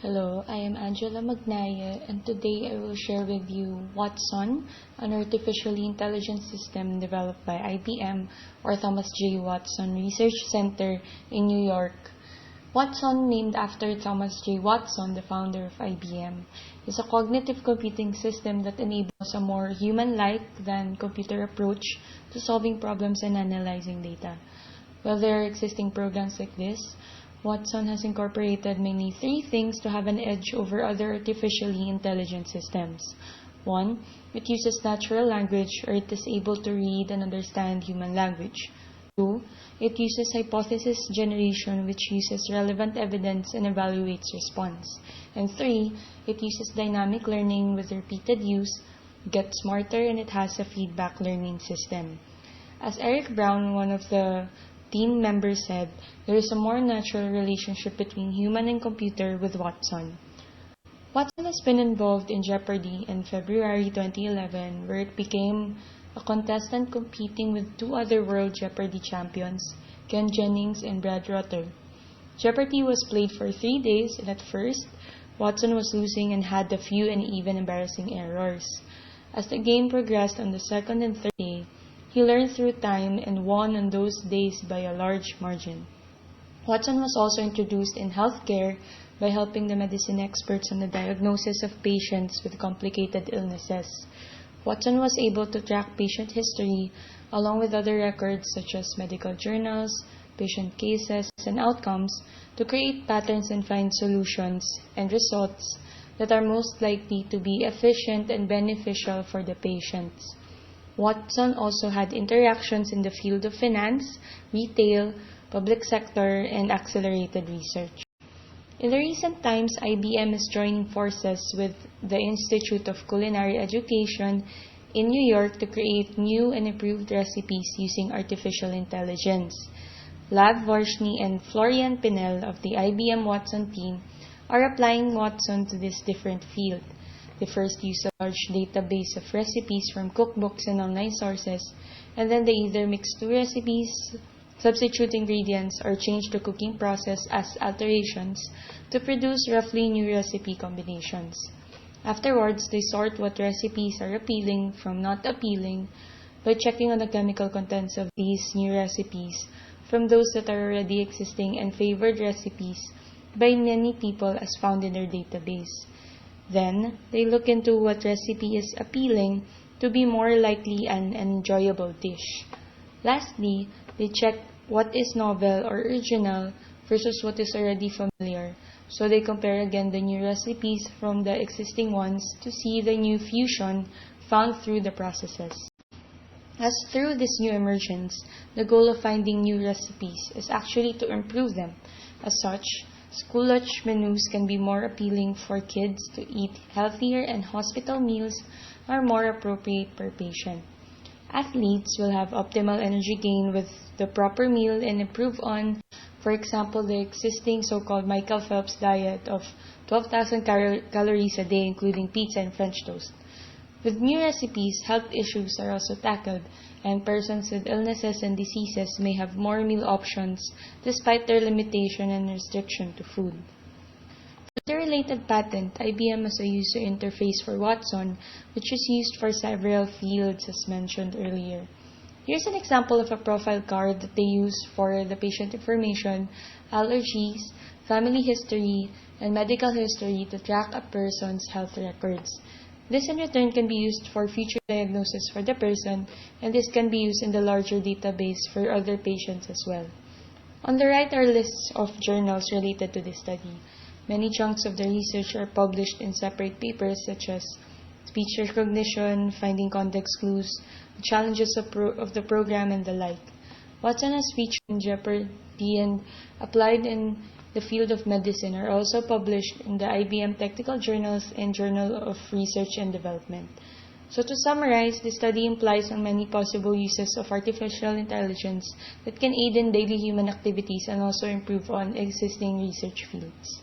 Hello, I am Angela Magnaye, and today I will share with you Watson, an artificially intelligent system developed by IBM or Thomas J. Watson Research Center in New York. Watson, named after Thomas J. Watson, the founder of IBM, is a cognitive computing system that enables a more human-like than computer approach to solving problems and analyzing data. While there are existing programs like this, Watson has incorporated mainly three things to have an edge over other artificially intelligent systems. 1. It uses natural language, or it is able to read and understand human language. 2. It uses hypothesis generation, which uses relevant evidence and evaluates response. And 3. It uses dynamic learning with repeated use, gets smarter, and it has a feedback learning system. As Eric Brown, one of the team members, said, there is a more natural relationship between human and computer with Watson. Watson has been involved in Jeopardy! In February 2011, where it became a contestant competing with two other World Jeopardy! Champions, Ken Jennings and Brad Rutter. Jeopardy! Was played for 3 days, and at first, Watson was losing and had a few and even embarrassing errors. As the game progressed on the second and third day, he learned through time and won on those days by a large margin. Watson was also introduced in healthcare by helping the medicine experts on the diagnosis of patients with complicated illnesses. Watson was able to track patient history along with other records such as medical journals, patient cases, and outcomes to create patterns and find solutions and results that are most likely to be efficient and beneficial for the patients. Watson also had interactions in the field of finance, retail, public sector, and accelerated research. In the recent times, IBM is joining forces with the Institute of Culinary Education in New York to create new and improved recipes using artificial intelligence. Lav Varshney and Florian Pinel of the IBM Watson team are applying Watson to this different field. They first use a large database of recipes from cookbooks and online sources, and then they either mix two recipes, substitute ingredients, or change the cooking process as alterations to produce roughly new recipe combinations. Afterwards, they sort what recipes are appealing from not appealing by checking on the chemical contents of these new recipes from those that are already existing and favored recipes by many people as found in their database. Then, they look into what recipe is appealing to be more likely an enjoyable dish. Lastly, they check what is novel or original versus what is already familiar. So they compare again the new recipes from the existing ones to see the new fusion found through the processes. As through this new emergence, the goal of finding new recipes is actually to improve them. As such, school lunch menus can be more appealing for kids to eat healthier, and hospital meals are more appropriate per patient. Athletes will have optimal energy gain with the proper meal and improve on, for example, the existing so-called Michael Phelps diet of 12,000 calories a day, including pizza and French toast. With new recipes, health issues are also tackled, and persons with illnesses and diseases may have more meal options despite their limitation and restriction to food. For the related patent, IBM has a user interface for Watson, which is used for several fields as mentioned earlier. Here's an example of a profile card that they use for the patient information, allergies, family history, and medical history to track a person's health records. This in return can be used for future diagnosis for the person, and this can be used in the larger database for other patients as well. On the right are lists of journals related to this study. Many chunks of the research are published in separate papers such as speech recognition, finding context clues, the challenges of the program, and the like. Watson has featured in Jeopardy! And applied in the field of medicine are also published in the IBM Technical Journals and Journal of Research and Development. So to summarize, the study implies on many possible uses of artificial intelligence that can aid in daily human activities and also improve on existing research fields.